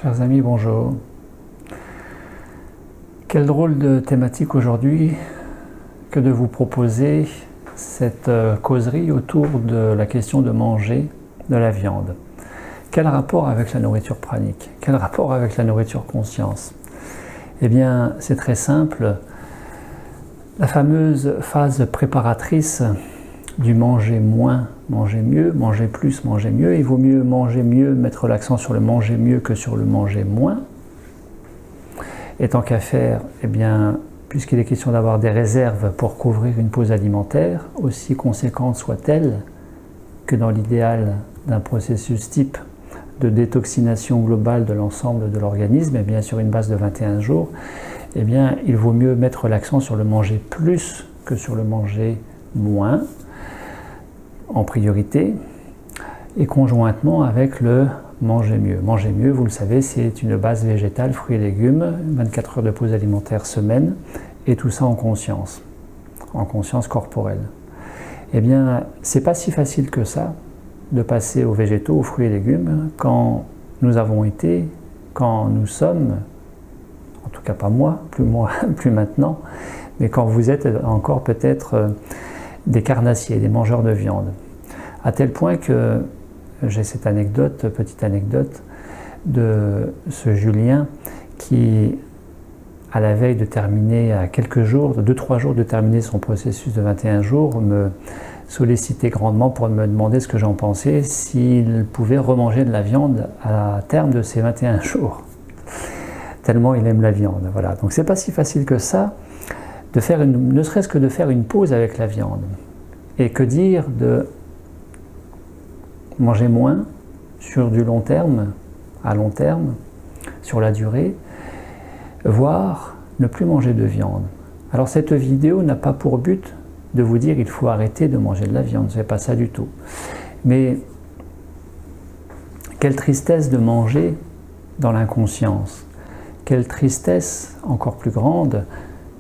Chers amis, bonjour. Quel drôle de thématique aujourd'hui que de vous proposer cette causerie autour de la question de manger de la viande. Quel rapport avec la nourriture pranique? Quel rapport avec la nourriture conscience? Eh bien, c'est très simple. La fameuse phase préparatrice du manger moins, manger mieux, manger plus, manger mieux. Il vaut mieux manger mieux, mettre l'accent sur le manger mieux que sur le manger moins. Et tant qu'à faire, eh bien, puisqu'il est question d'avoir des réserves pour couvrir une pause alimentaire, aussi conséquente soit-elle que dans l'idéal d'un processus type de détoxination globale de l'ensemble de l'organisme, et bien sur une base de 21 jours, eh bien, il vaut mieux mettre l'accent sur le manger plus que sur le manger moins, en priorité, et conjointement avec le manger mieux. Manger mieux, vous le savez, c'est une base végétale, fruits et légumes, 24 heures de pause alimentaire semaine, et tout ça en conscience corporelle. Eh bien, c'est pas si facile que ça de passer aux végétaux, aux fruits et légumes, quand nous avons été, quand nous sommes, en tout cas pas moi, plus maintenant, mais quand vous êtes encore peut-être des carnassiers, des mangeurs de viande. À tel point que j'ai cette anecdote, petite anecdote, de ce Julien qui, à la veille de terminer, à quelques jours, 2-3 jours de terminer son processus de 21 jours, me sollicitait grandement pour me demander ce que j'en pensais, s'il pouvait remanger de la viande à terme de ces 21 jours. Tellement il aime la viande. Voilà. Donc c'est pas si facile que ça, de faire ne serait-ce que de faire une pause avec la viande. Et que dire de manger moins sur du long terme, à long terme, sur la durée, voire ne plus manger de viande. Alors cette vidéo n'a pas pour but de vous dire qu'il faut arrêter de manger de la viande, c'est pas ça du tout. Mais quelle tristesse de manger dans l'inconscience. Quelle tristesse encore plus grande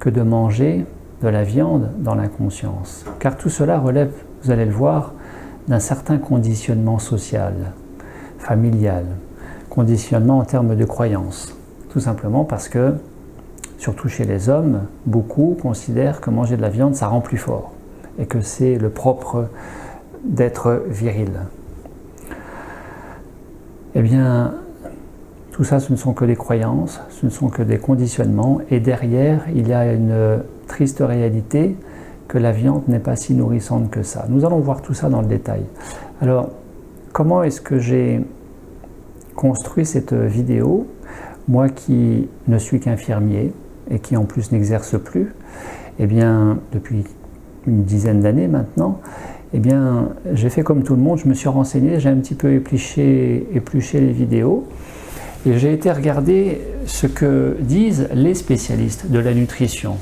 que de manger de la viande dans l'inconscience. Car tout cela relève, vous allez le voir, d'un certain conditionnement social, familial, conditionnement en termes de croyances. Tout simplement parce que, surtout chez les hommes, beaucoup considèrent que manger de la viande, ça rend plus fort et que c'est le propre d'être viril. Eh bien, tout ça, ce ne sont que des croyances, ce ne sont que des conditionnements, et derrière, il y a une triste réalité que la viande n'est pas si nourrissante que ça. Nous allons voir tout ça dans le détail. Alors, comment est-ce que j'ai construit cette vidéo? Moi qui ne suis qu'infirmier et qui en plus n'exerce plus, eh bien, depuis une dizaine d'années maintenant, eh bien, j'ai fait comme tout le monde, je me suis renseigné, j'ai un petit peu épluché les vidéos, et j'ai été regarder ce que disent les spécialistes de la nutrition,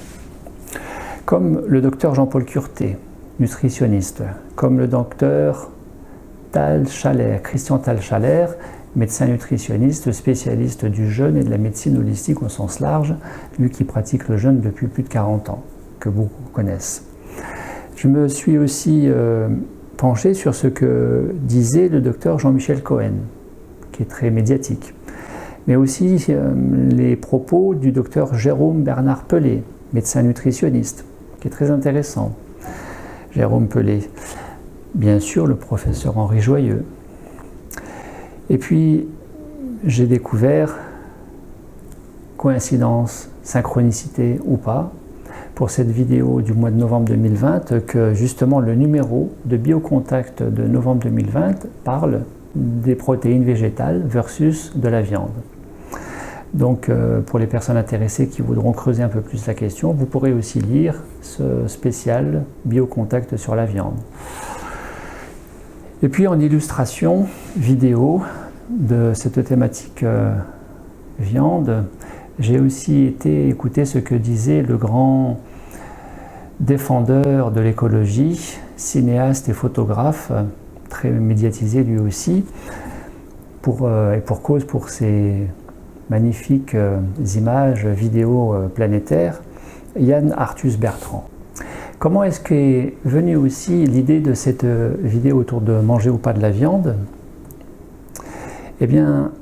comme le docteur Jean-Paul Curté, nutritionniste, comme le docteur Christian Thalschaller, médecin nutritionniste, spécialiste du jeûne et de la médecine holistique au sens large, lui qui pratique le jeûne depuis plus de 40 ans, que beaucoup connaissent. Je me suis aussi penché sur ce que disait le docteur Jean-Michel Cohen, qui est très médiatique, mais aussi les propos du docteur Jérôme Bernard Pelé, médecin nutritionniste, qui est très intéressant. Jérôme Pelé, bien sûr le professeur Henri Joyeux. Et puis j'ai découvert, coïncidence, synchronicité ou pas, pour cette vidéo du mois de novembre 2020, que justement le numéro de Biocontact de novembre 2020 parle des protéines végétales versus de la viande. Donc pour les personnes intéressées qui voudront creuser un peu plus la question, vous pourrez aussi lire ce spécial Biocontact sur la viande. Et puis en illustration vidéo de cette thématique viande, j'ai aussi été écouter ce que disait le grand défendeur de l'écologie, cinéaste et photographe, très médiatisé lui aussi, et pour cause pour ses magnifiques images, vidéos planétaires, Yann Arthus Bertrand. Comment est-ce qu'est venue aussi l'idée de cette vidéo autour de manger ou pas de la viande? Eh bien,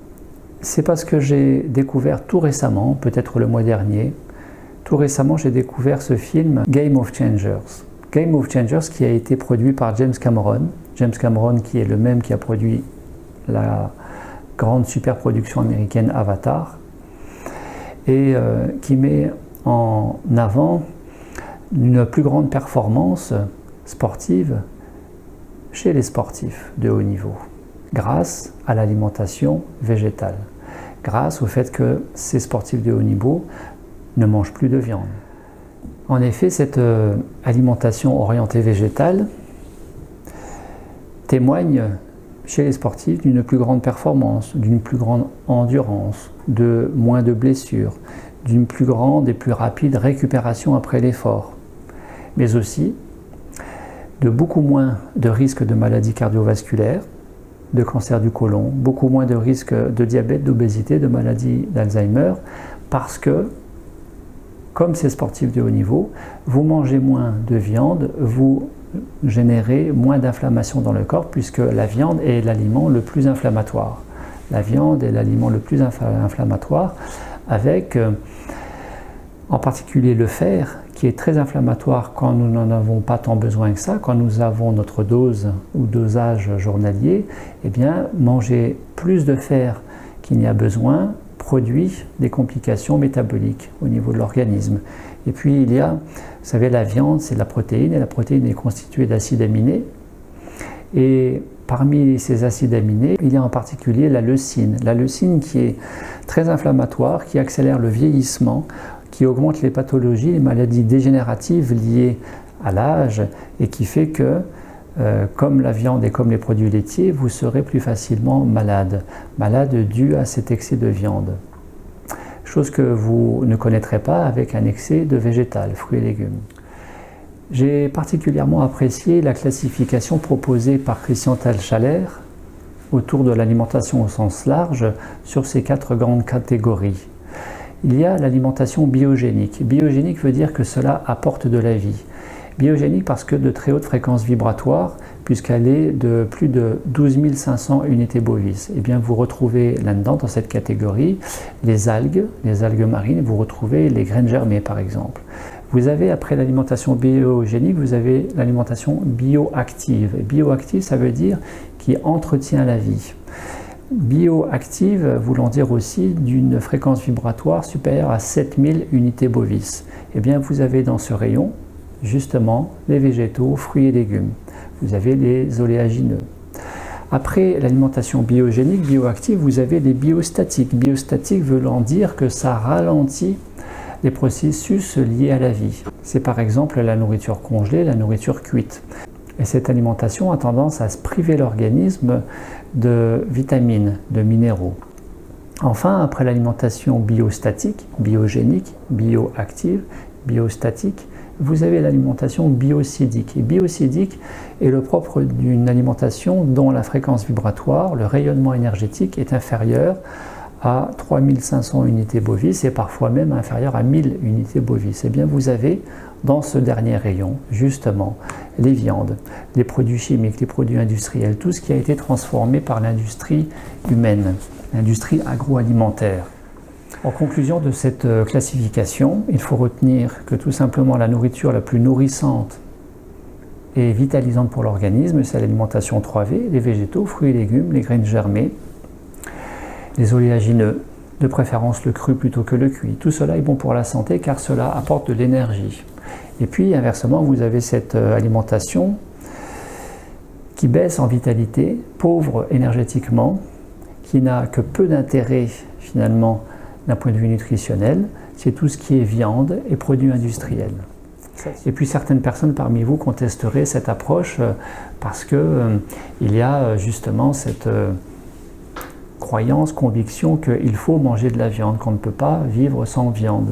C'est parce que j'ai découvert tout récemment, peut-être le mois dernier, j'ai découvert ce film Game of Changers. Game of Changers qui a été produit par James Cameron. James Cameron qui est le même qui a produit la grande superproduction américaine Avatar et qui met en avant une plus grande performance sportive chez les sportifs de haut niveau, grâce à l'alimentation végétale, grâce au fait que ces sportifs de haut niveau ne mangent plus de viande. En effet, cette alimentation orientée végétale témoigne chez les sportifs d'une plus grande performance, d'une plus grande endurance, de moins de blessures, d'une plus grande et plus rapide récupération après l'effort, mais aussi de beaucoup moins de risques de maladies cardiovasculaires, de cancer du côlon, beaucoup moins de risques de diabète, d'obésité, de maladies d'Alzheimer, parce que, comme ces sportifs de haut niveau, vous mangez moins de viande, vous générez moins d'inflammation dans le corps, puisque la viande est l'aliment le plus inflammatoire. La viande est l'aliment le plus inflammatoire, avec en particulier le fer, qui est très inflammatoire quand nous n'en avons pas tant besoin que ça, quand nous avons notre dose ou dosage journalier. Eh bien, manger plus de fer qu'il n'y a besoin produit des complications métaboliques au niveau de l'organisme. Et puis il y a, vous savez, la viande, c'est de la protéine, et la protéine est constituée d'acides aminés. Et parmi ces acides aminés, il y a en particulier la leucine. La leucine qui est très inflammatoire, qui accélère le vieillissement, qui augmente les pathologies, les maladies dégénératives liées à l'âge, et qui fait que, comme la viande et comme les produits laitiers, vous serez plus facilement malade dû à cet excès de viande. Chose que vous ne connaîtrez pas avec un excès de végétal, fruits et légumes. J'ai particulièrement apprécié la classification proposée par Christian Thalschaller autour de l'alimentation au sens large sur ces 4 grandes catégories. Il y a l'alimentation biogénique. Biogénique veut dire que cela apporte de la vie. Biogénique parce que de très haute fréquence vibratoire, puisqu'elle est de plus de 12 500 unités bovis. Eh bien, vous retrouvez là-dedans, dans cette catégorie, les algues marines, vous retrouvez les graines germées par exemple. Vous avez, après l'alimentation biogénique, vous avez l'alimentation bioactive. Et bioactive, ça veut dire qui entretient la vie. Bioactive voulant dire aussi d'une fréquence vibratoire supérieure à 7000 unités bovis. Eh bien, vous avez dans ce rayon, justement, les végétaux, fruits et légumes. Vous avez les oléagineux. Après l'alimentation biogénique, bioactive, vous avez les biostatiques. Biostatiques voulant dire que ça ralentit les processus liés à la vie. C'est par exemple la nourriture congelée, la nourriture cuite. Et cette alimentation a tendance à se priver l'organisme de vitamines, de minéraux. Enfin, après l'alimentation biostatique, biogénique, bioactive, biostatique, vous avez l'alimentation biocidique. Et biocidique est le propre d'une alimentation dont la fréquence vibratoire, le rayonnement énergétique est inférieur à 3500 unités bovis et parfois même inférieur à 1000 unités bovis. Eh bien, vous avez dans ce dernier rayon, justement, les viandes, les produits chimiques, les produits industriels, tout ce qui a été transformé par l'industrie humaine, l'industrie agroalimentaire. En conclusion de cette classification, il faut retenir que tout simplement la nourriture la plus nourrissante et vitalisante pour l'organisme, c'est l'alimentation 3V, les végétaux, fruits et légumes, les graines germées, les oléagineux, de préférence le cru plutôt que le cuit. Tout cela est bon pour la santé car cela apporte de l'énergie. Et puis inversement, vous avez cette alimentation qui baisse en vitalité, pauvre énergétiquement, qui n'a que peu d'intérêt finalement d'un point de vue nutritionnel, c'est tout ce qui est viande et produits industriels. Et puis certaines personnes parmi vous contesteraient cette approche parce que il y a justement cette croyance, conviction qu'il faut manger de la viande, qu'on ne peut pas vivre sans viande.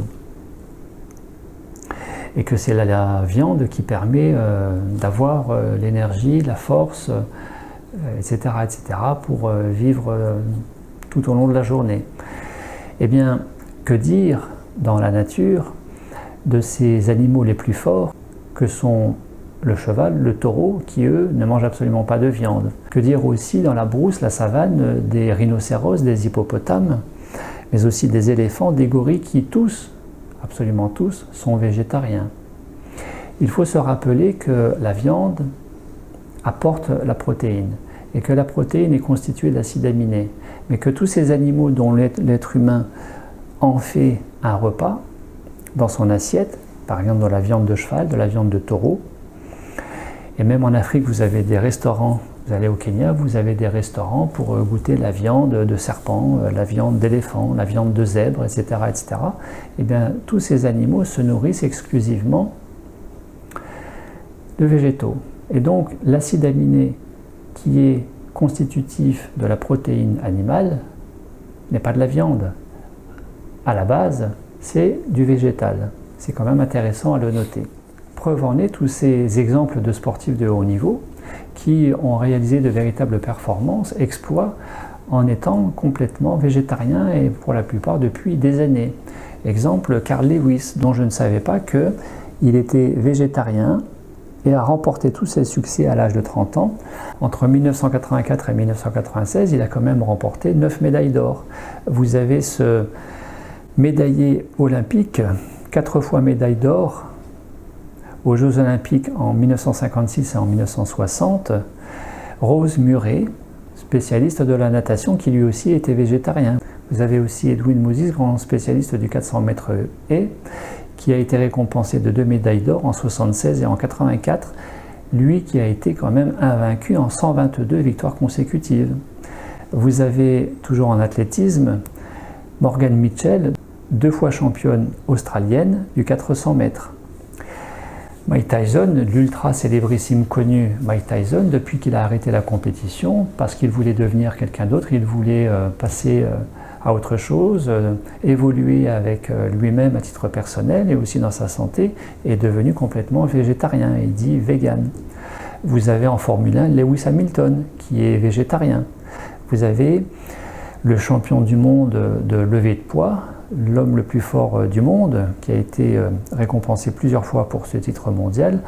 Et que c'est la viande qui permet d'avoir l'énergie, la force, etc., pour vivre tout au long de la journée. Eh bien, que dire dans la nature de ces animaux les plus forts que sont le cheval, le taureau, qui eux ne mangent absolument pas de viande. Que dire aussi dans la brousse, la savane, des rhinocéros, des hippopotames, mais aussi des éléphants, des gorilles qui tous, absolument tous, sont végétariens. Il faut se rappeler que la viande apporte la protéine et que la protéine est constituée d'acides aminés, mais que tous ces animaux dont l'être humain en fait un repas dans son assiette, par exemple de la viande de cheval, de la viande de taureau, et même en Afrique vous avez des restaurants, vous allez au Kenya, vous avez des restaurants pour goûter la viande de serpent, la viande d'éléphant, la viande de zèbre, etc., etc. Et bien tous ces animaux se nourrissent exclusivement de végétaux. Et donc l'acide aminé qui est constitutif de la protéine animale n'est pas de la viande. À la base, c'est du végétal. C'est quand même intéressant à le noter. Preuve en est tous ces exemples de sportifs de haut niveau qui ont réalisé de véritables performances, exploits, en étant complètement végétariens et pour la plupart depuis des années. Exemple, Carl Lewis, dont je ne savais pas qu'il était végétarien et a remporté tous ses succès à l'âge de 30 ans. Entre 1984 et 1996, il a quand même remporté 9 médailles d'or. Vous avez ce médaillé olympique, 4 fois médaille d'or aux Jeux Olympiques en 1956 et en 1960, Rose Murray, spécialiste de la natation qui lui aussi était végétarien. Vous avez aussi Edwin Moses, grand spécialiste du 400 mètres haies, qui a été récompensé de 2 médailles d'or en 1976 et en 1984, lui qui a été quand même invaincu en 122 victoires consécutives. Vous avez toujours en athlétisme Morgan Mitchell, 2 fois championne australienne du 400 mètres. Mike Tyson, l'ultra célébrissime connu Mike Tyson, depuis qu'il a arrêté la compétition, parce qu'il voulait devenir quelqu'un d'autre, il voulait passer à autre chose, évoluer avec lui-même à titre personnel et aussi dans sa santé, est devenu complètement végétarien, il dit vegan. Vous avez en Formule 1 Lewis Hamilton, qui est végétarien. Vous avez le champion du monde de levée de poids, l'homme le plus fort du monde, qui a été récompensé plusieurs fois pour ce titre mondial,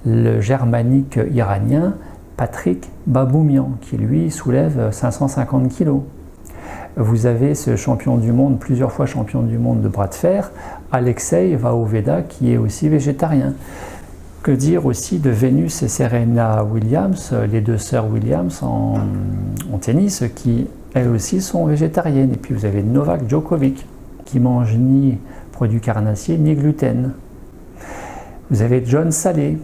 le germanique iranien Patrick Baboumian, qui lui soulève 550 kg. Vous avez ce champion du monde, plusieurs fois champion du monde de bras de fer, Alexei Vaoveda, qui est aussi végétarien. Que dire aussi de Venus et Serena Williams, les 2 sœurs Williams en tennis, qui elles aussi sont végétariennes. Et puis vous avez Novak Djokovic, qui mange ni produits carnassiers ni gluten. Vous avez John Salé,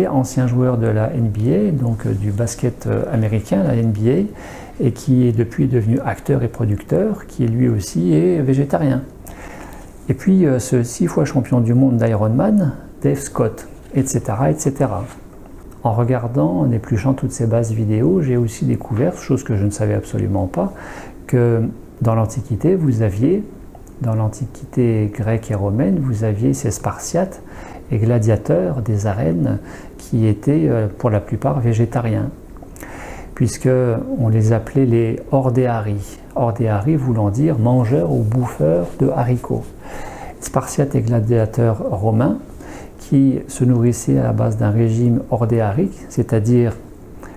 ancien joueur de la NBA, donc du basket américain, la NBA, et qui est depuis devenu acteur et producteur, qui lui aussi est végétarien. Et puis ce 6 fois champion du monde d'Ironman, Dave Scott, etc., etc. En regardant, en épluchant toutes ces bases vidéo, j'ai aussi découvert, chose que je ne savais absolument pas, que dans l'Antiquité, dans l'Antiquité grecque et romaine, vous aviez ces Spartiates et gladiateurs des arènes qui étaient pour la plupart végétariens, puisqu'on les appelait les Ordeari. Ordeari voulant dire mangeurs ou bouffeurs de haricots. Spartiates et gladiateurs romains qui se nourrissaient à la base d'un régime ordéarique, c'est-à-dire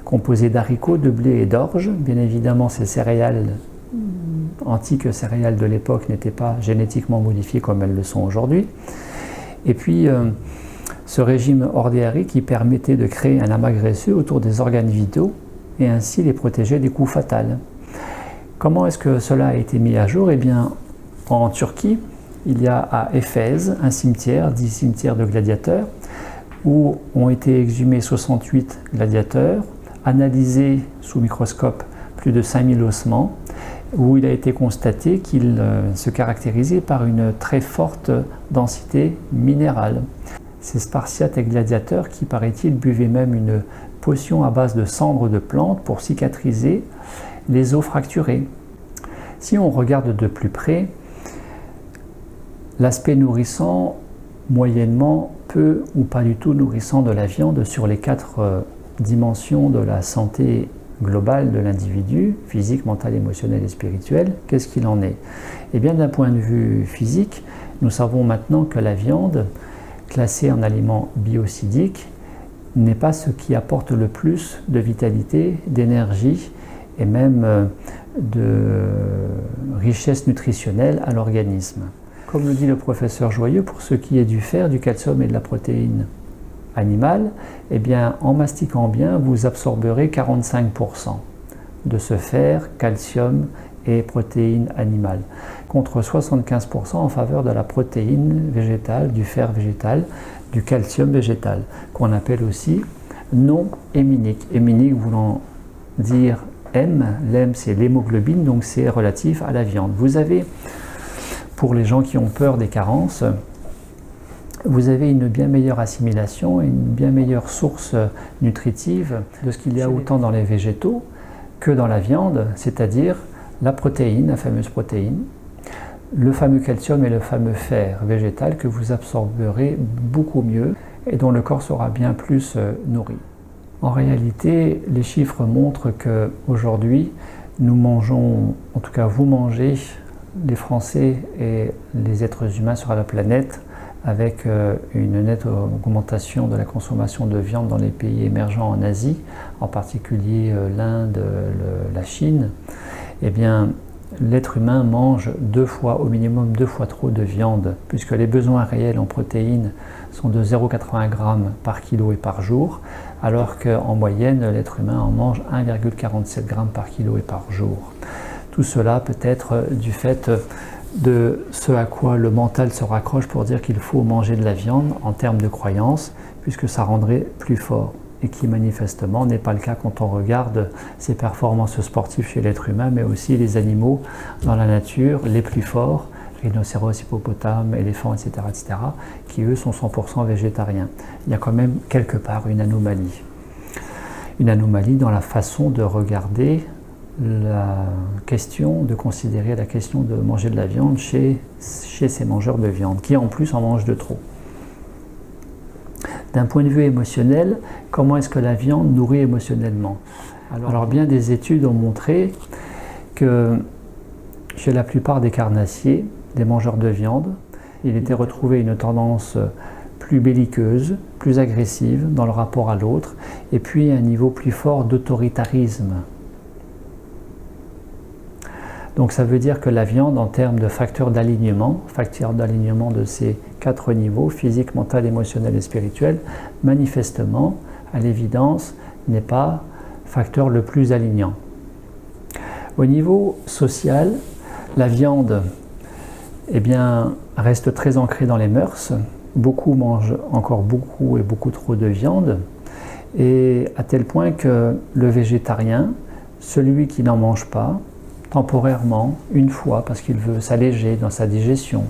composé d'haricots, de blé et d'orge. Bien évidemment, ces céréales, antiques céréales de l'époque, n'étaient pas génétiquement modifiées comme elles le sont aujourd'hui. Et puis, ce régime ordéarique qui permettait de créer un amas graisseux autour des organes vitaux et ainsi les protéger des coups fatals. Comment est-ce que cela a été mis à jour? Eh bien, en Turquie, il y a à Éphèse un cimetière, dit cimetière de gladiateurs, où ont été exhumés 68 gladiateurs, analysés sous microscope plus de 5000 ossements, où il a été constaté qu'ils se caractérisaient par une très forte densité minérale. Ces Spartiates et gladiateurs qui, paraît-il, buvaient même une potion à base de cendres de plantes pour cicatriser les os fracturés. Si on regarde de plus près, l'aspect nourrissant, moyennement, peu ou pas du tout nourrissant de la viande sur les 4 dimensions de la santé globale de l'individu, physique, mental, émotionnel et spirituel, qu'est-ce qu'il en est? Eh bien, d'un point de vue physique, nous savons maintenant que la viande classé en aliment biocidique, n'est pas ce qui apporte le plus de vitalité, d'énergie et même de richesse nutritionnelle à l'organisme. Comme le dit le professeur Joyeux, pour ce qui est du fer, du calcium et de la protéine animale, eh bien, en mastiquant bien, vous absorberez 45% de ce fer, calcium et protéines animales, contre 75% en faveur de la protéine végétale, du fer végétal, du calcium végétal, qu'on appelle aussi non héminique. Héminique voulant dire M, l'M c'est l'hémoglobine, donc c'est relatif à la viande. Vous avez, pour les gens qui ont peur des carences, vous avez une bien meilleure assimilation et une bien meilleure source nutritive de ce qu'il y a autant dans les végétaux que dans la viande, c'est-à-dire la protéine, la fameuse protéine, le fameux calcium et le fameux fer végétal que vous absorberez beaucoup mieux et dont le corps sera bien plus nourri. En réalité, les chiffres montrent qu'aujourd'hui, nous mangeons, en tout cas vous mangez, les Français et les êtres humains sur la planète, avec une nette augmentation de la consommation de viande dans les pays émergents en Asie, en particulier l'Inde, la Chine, eh bien, l'être humain mange au minimum 2 fois trop de viande, puisque les besoins réels en protéines sont de 0,80 g par kilo et par jour, alors qu'en moyenne, l'être humain en mange 1,47 g par kilo et par jour. Tout cela peut être du fait de ce à quoi le mental se raccroche pour dire qu'il faut manger de la viande en termes de croyance, puisque ça rendrait plus fort, et qui manifestement n'est pas le cas quand on regarde ses performances sportives chez l'être humain, mais aussi les animaux dans la nature, les plus forts, rhinocéros, hippopotames, éléphants, etc., qui eux sont 100% végétariens. Il y a quand même quelque part une anomalie. Une anomalie dans la façon de regarder de considérer la question de manger de la viande chez ces mangeurs de viande, qui en plus en mangent de trop. D'un point de vue émotionnel, comment est-ce que la viande nourrit émotionnellement? Alors bien des études ont montré que chez la plupart des carnassiers, des mangeurs de viande, il était retrouvé une tendance plus belliqueuse, plus agressive dans le rapport à l'autre, et puis un niveau plus fort d'autoritarisme. Donc ça veut dire que la viande, en termes de facteurs d'alignement de ces 4 niveaux, physique, mental, émotionnel et spirituel, manifestement, à l'évidence, n'est pas facteur le plus alignant. Au niveau social, la viande eh bien, reste très ancrée dans les mœurs. Beaucoup mangent encore beaucoup et beaucoup trop de viande, et à tel point que le végétarien, celui qui n'en mange pas, temporairement, une fois, parce qu'il veut s'alléger dans sa digestion,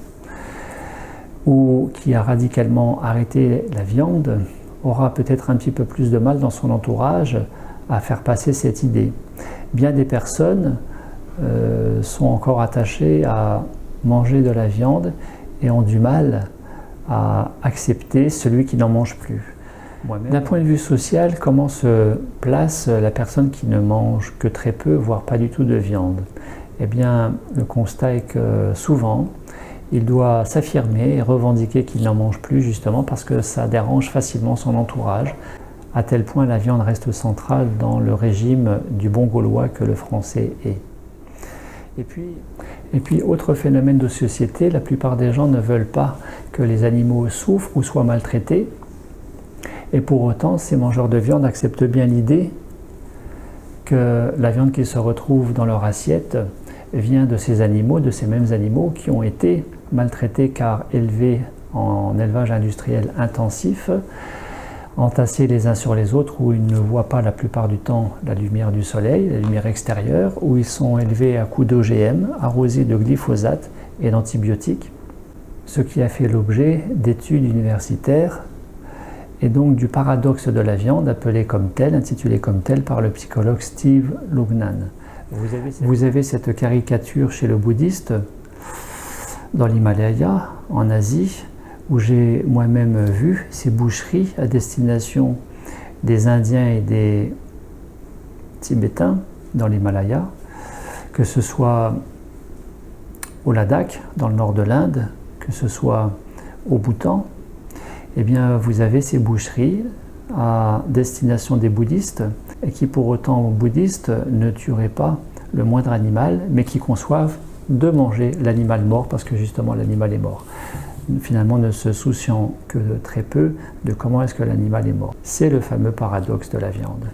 ou qui a radicalement arrêté la viande, aura peut-être un petit peu plus de mal dans son entourage à faire passer cette idée. Bien des personnes sont encore attachées à manger de la viande et ont du mal à accepter celui qui n'en mange plus. D'un point de vue social, comment se place la personne qui ne mange que très peu, voire pas du tout de viande? Eh bien, le constat est que souvent, il doit s'affirmer et revendiquer qu'il n'en mange plus, justement parce que ça dérange facilement son entourage, à tel point la viande reste centrale dans le régime du bon Gaulois que le français est. Et puis, autre phénomène de société, la plupart des gens ne veulent pas que les animaux souffrent ou soient maltraités. Et pour autant, ces mangeurs de viande acceptent bien l'idée que la viande qui se retrouve dans leur assiette vient de ces animaux, de ces mêmes animaux qui ont été maltraités car élevés en élevage industriel intensif, entassés les uns sur les autres, où ils ne voient pas la plupart du temps la lumière du soleil, la lumière extérieure, où ils sont élevés à coups d'OGM, arrosés de glyphosate et d'antibiotiques, ce qui a fait l'objet d'études universitaires et donc du paradoxe de la viande, intitulé comme tel par le psychologue Steve Lugnan. Vous avez cette caricature chez le bouddhiste, dans l'Himalaya, en Asie, où j'ai moi-même vu ces boucheries à destination des Indiens et des Tibétains dans l'Himalaya, que ce soit au Ladakh, dans le nord de l'Inde, que ce soit au Bhoutan. eh bien vous avez ces boucheries à destination des bouddhistes et qui pour autant bouddhistes ne tueraient pas le moindre animal mais qui conçoivent de manger l'animal mort parce que justement l'animal est mort. Finalement ne se souciant que de très peu de comment est-ce que l'animal est mort. C'est le fameux paradoxe de la viande.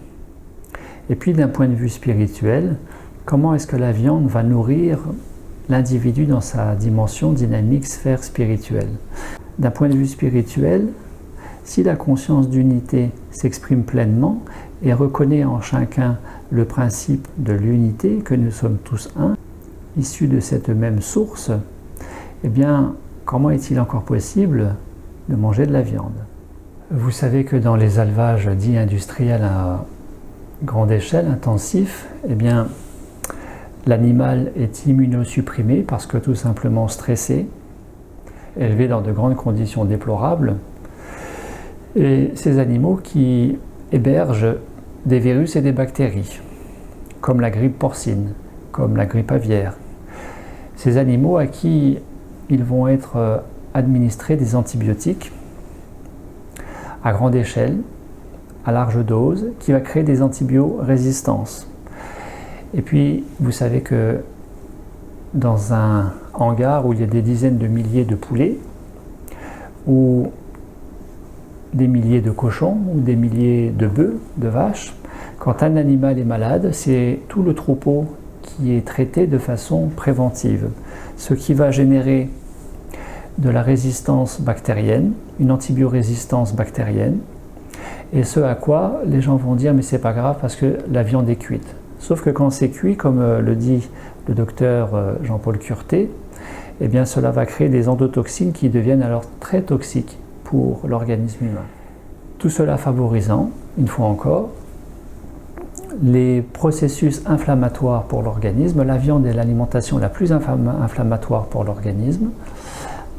Et puis d'un point de vue spirituel, comment est-ce que la viande va nourrir l'individu dans sa dimension dynamique sphère spirituelle? D'un point de vue spirituel, si la conscience d'unité s'exprime pleinement et reconnaît en chacun le principe de l'unité, que nous sommes tous un, issus de cette même source, eh bien, comment est-il encore possible de manger de la viande? Vous savez que dans les élevages dits industriels à grande échelle, intensifs, eh bien, l'animal est immunosupprimé parce que tout simplement stressé, élevé dans de grandes conditions déplorables, et ces animaux qui hébergent des virus et des bactéries, comme la grippe porcine, comme la grippe aviaire. Ces animaux à qui ils vont être administrés des antibiotiques à grande échelle, à large dose, qui va créer des antibiorésistances. Et puis, vous savez que dans un hangar où il y a des dizaines de milliers de poulets, ou des milliers de cochons, ou des milliers de bœufs, de vaches, quand un animal est malade, c'est tout le troupeau qui est traité de façon préventive, ce qui va générer de la résistance bactérienne, une antibiorésistance bactérienne, et ce à quoi les gens vont dire mais c'est pas grave parce que la viande est cuite. Sauf que quand c'est cuit, comme le dit le docteur Jean-Paul Curté, eh bien cela va créer des endotoxines qui deviennent alors très toxiques pour l'organisme humain. Tout cela favorisant, une fois encore, les processus inflammatoires pour l'organisme. La viande est l'alimentation la plus inflammatoire pour l'organisme.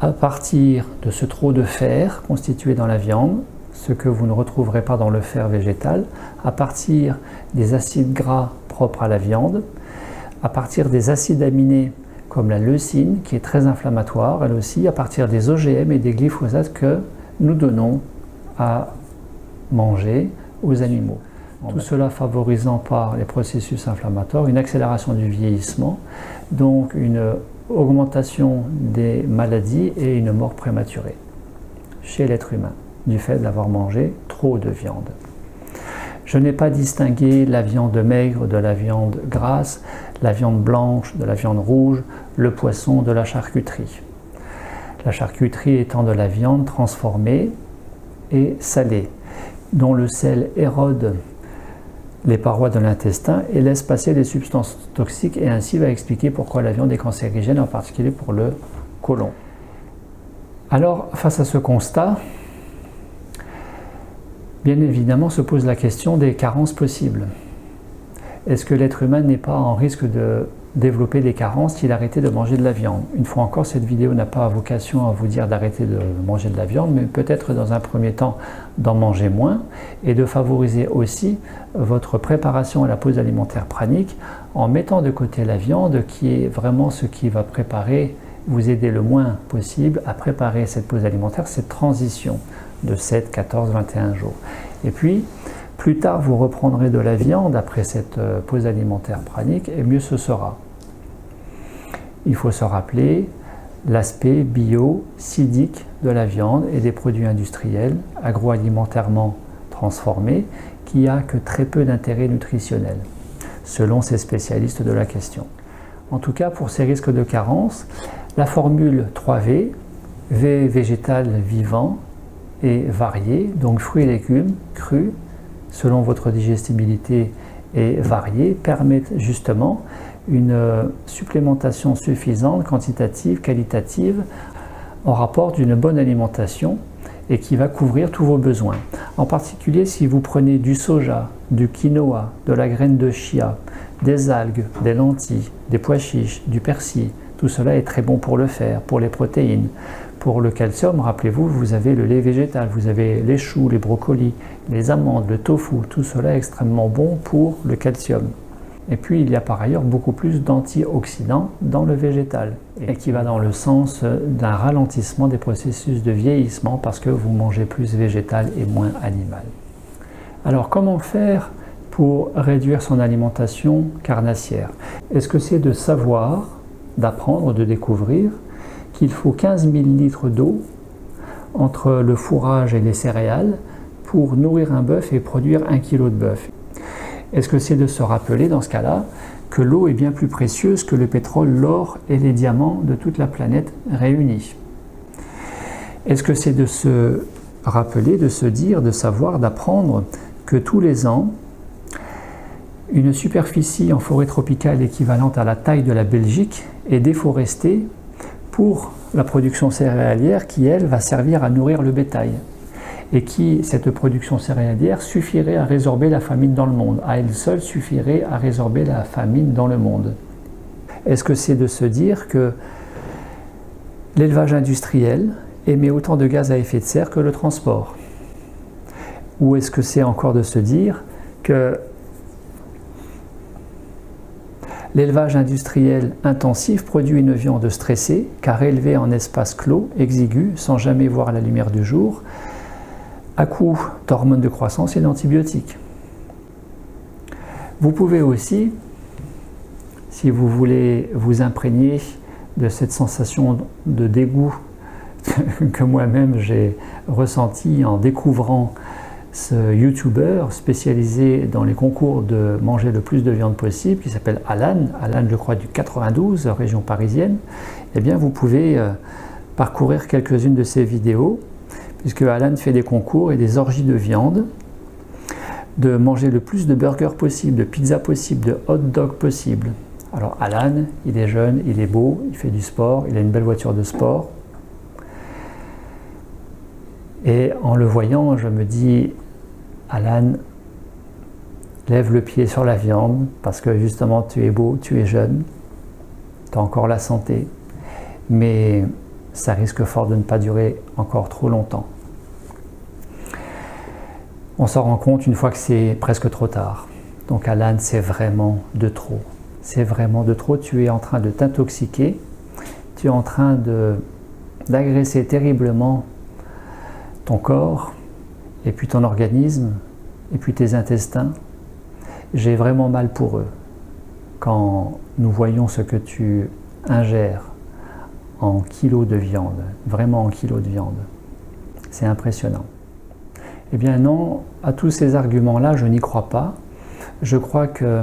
À partir de ce trop de fer constitué dans la viande, ce que vous ne retrouverez pas dans le fer végétal, à partir des acides gras propres à la viande, à partir des acides aminés comme la leucine qui est très inflammatoire, elle aussi, à partir des OGM et des glyphosates que nous donnons à manger aux animaux. Tout cela favorisant par les processus inflammatoires une accélération du vieillissement, donc une augmentation des maladies et une mort prématurée chez l'être humain du fait d'avoir mangé trop de viande. Je n'ai pas distingué la viande maigre de la viande grasse, la viande blanche de la viande rouge, le poisson de la charcuterie. La charcuterie étant de la viande transformée et salée, dont le sel érode les parois de l'intestin et laisse passer des substances toxiques et ainsi va expliquer pourquoi la viande est cancérigène, en particulier pour le côlon. Alors, face à ce constat, bien évidemment se pose la question des carences possibles. Est-ce que l'être humain n'est pas en risque de développer des carences s'il arrêtait de manger de la viande? Une fois encore, cette vidéo n'a pas vocation à vous dire d'arrêter de manger de la viande, mais peut-être dans un premier temps d'en manger moins et de favoriser aussi votre préparation à la pause alimentaire pranique en mettant de côté la viande qui est vraiment ce qui va préparer, vous aider le moins possible à préparer cette pause alimentaire, cette transition de 7, 14, 21 jours. Et puis, plus tard, vous reprendrez de la viande après cette pause alimentaire pranique et mieux ce sera. Il faut se rappeler l'aspect biocidique de la viande et des produits industriels agroalimentairement transformés qui a que très peu d'intérêt nutritionnel, selon ces spécialistes de la question. En tout cas, pour ces risques de carence, la formule 3V, V végétal vivant et varié, donc fruits et légumes crus, selon votre digestibilité et variée, permettent justement une supplémentation suffisante, quantitative, qualitative, en rapport d'une bonne alimentation et qui va couvrir tous vos besoins. En particulier si vous prenez du soja, du quinoa, de la graine de chia, des algues, des lentilles, des pois chiches, du persil, tout cela est très bon pour le fer, pour les protéines. Pour le calcium, rappelez-vous, vous avez le lait végétal, vous avez les choux, les brocolis, les amandes, le tofu, tout cela est extrêmement bon pour le calcium. Et puis il y a par ailleurs beaucoup plus d'antioxydants dans le végétal, et qui va dans le sens d'un ralentissement des processus de vieillissement parce que vous mangez plus végétal et moins animal. Alors comment faire pour réduire son alimentation carnassière? Est-ce que c'est de savoir, d'apprendre, de découvrir qu'il faut 15 000 litres d'eau entre le fourrage et les céréales pour nourrir un bœuf et produire 1 kg de bœuf? Est-ce que c'est de se rappeler dans ce cas-là que l'eau est bien plus précieuse que le pétrole, l'or et les diamants de toute la planète réunis? Est-ce que c'est de se rappeler, de se dire, de savoir, d'apprendre que tous les ans, une superficie en forêt tropicale équivalente à la taille de la Belgique est déforestée pour la production céréalière qui, elle, va servir à nourrir le bétail? Et qui, cette production céréalière, suffirait à résorber la famine dans le monde. À elle seule suffirait à résorber la famine dans le monde. Est-ce que c'est de se dire que l'élevage industriel émet autant de gaz à effet de serre que le transport? Ou est-ce que c'est encore de se dire que l'élevage industriel intensif produit une viande stressée, car élevée en espace clos, exigu, sans jamais voir la lumière du jour, à coup d'hormones de croissance et d'antibiotiques? Vous pouvez aussi, si vous voulez vous imprégner de cette sensation de dégoût que moi-même j'ai ressenti en découvrant ce YouTuber spécialisé dans les concours de manger le plus de viande possible, qui s'appelle Alan, je crois du 92, région parisienne, eh bien vous pouvez parcourir quelques-unes de ces vidéos, puisque Alan fait des concours et des orgies de viande, de manger le plus de burgers possible, de pizzas possible, de hot dogs possible. Alors Alan, il est jeune, il est beau, il fait du sport, il a une belle voiture de sport. Et en le voyant, je me dis, Alan, lève le pied sur la viande, parce que justement tu es beau, tu es jeune, tu as encore la santé, mais ça risque fort de ne pas durer encore trop longtemps. On s'en rend compte une fois que c'est presque trop tard. Donc Alan, c'est vraiment de trop. C'est vraiment de trop. Tu es en train de t'intoxiquer. Tu es en train d'agresser terriblement ton corps, et puis ton organisme, et puis tes intestins. J'ai vraiment mal pour eux quand nous voyons ce que tu ingères en kilos de viande, vraiment en kilos de viande. C'est impressionnant. Eh bien non, à tous ces arguments-là, je n'y crois pas. Je crois que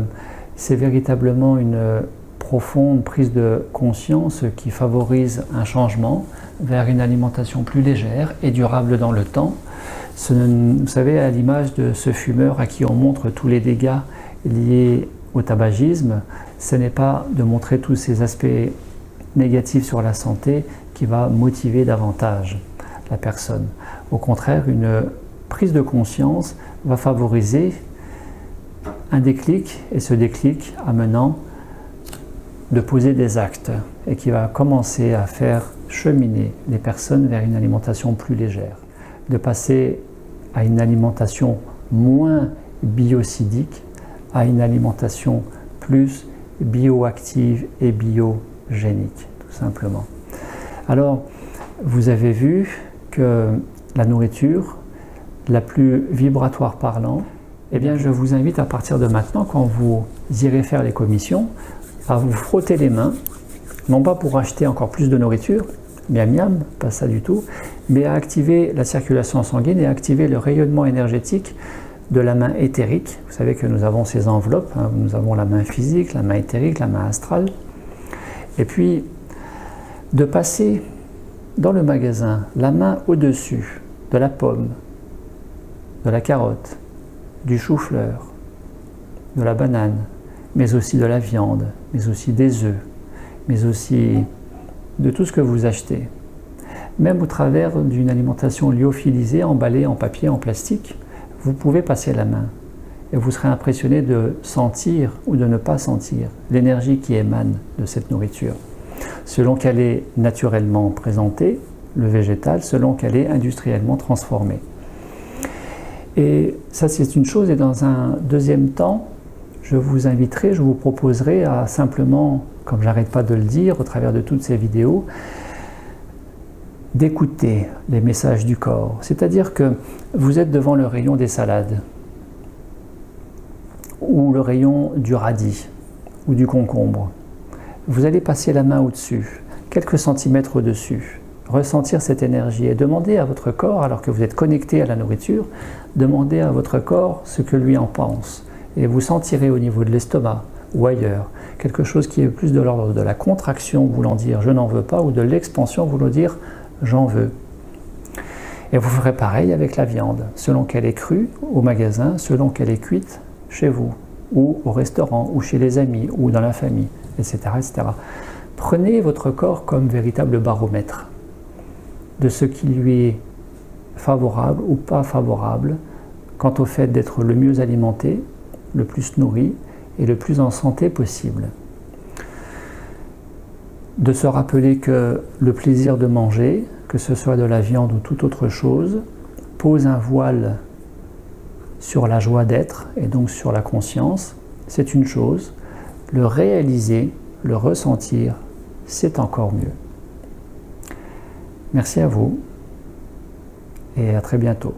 c'est véritablement une profonde prise de conscience qui favorise un changement vers une alimentation plus légère et durable dans le temps. Vous savez, à l'image de ce fumeur à qui on montre tous les dégâts liés au tabagisme, ce n'est pas de montrer tous ces aspects négatifs sur la santé qui va motiver davantage la personne. Au contraire, une prise de conscience va favoriser un déclic, et ce déclic amenant de poser des actes et qui va commencer à faire cheminer les personnes vers une alimentation plus légère, de passer à une alimentation moins biocidique, à une alimentation plus bioactive et biogénique, tout simplement. Alors, vous avez vu que la nourriture, la plus vibratoire parlant, eh bien, je vous invite à partir de maintenant, quand vous irez faire les commissions, à vous frotter les mains, non pas pour acheter encore plus de nourriture, miam miam, pas ça du tout, mais à activer la circulation sanguine et à activer le rayonnement énergétique de la main éthérique. Vous savez que nous avons ces enveloppes, hein, nous avons la main physique, la main éthérique, la main astrale, et puis de passer dans le magasin la main au-dessus de la pomme, de la carotte, du chou-fleur, de la banane, mais aussi de la viande, mais aussi des œufs, mais aussi de tout ce que vous achetez. Même au travers d'une alimentation lyophilisée, emballée en papier, en plastique, vous pouvez passer la main et vous serez impressionné de sentir ou de ne pas sentir l'énergie qui émane de cette nourriture, selon qu'elle est naturellement présentée, le végétal, selon qu'elle est industriellement transformée. Et ça, c'est une chose. Et dans un deuxième temps, je vous proposerai à simplement, comme j'arrête pas de le dire au travers de toutes ces vidéos, d'écouter les messages du corps. C'est-à-dire que vous êtes devant le rayon des salades, ou le rayon du radis, ou du concombre. Vous allez passer la main au-dessus, quelques centimètres au-dessus, ressentir cette énergie et demander à votre corps, alors que vous êtes connecté à la nourriture, demandez à votre corps ce que lui en pense. Et vous sentirez au niveau de l'estomac ou ailleurs quelque chose qui est plus de l'ordre de la contraction voulant dire je n'en veux pas ou de l'expansion voulant dire j'en veux. Et vous ferez pareil avec la viande, selon qu'elle est crue au magasin, selon qu'elle est cuite chez vous, ou au restaurant, ou chez les amis, ou dans la famille, etc., etc. Prenez votre corps comme véritable baromètre de ce qui lui est favorable ou pas favorable quant au fait d'être le mieux alimenté, le plus nourri et le plus en santé possible. De se rappeler que le plaisir de manger, que ce soit de la viande ou toute autre chose, pose un voile sur la joie d'être et donc sur la conscience, c'est une chose. Le réaliser, le ressentir, c'est encore mieux. Merci à vous et à très bientôt.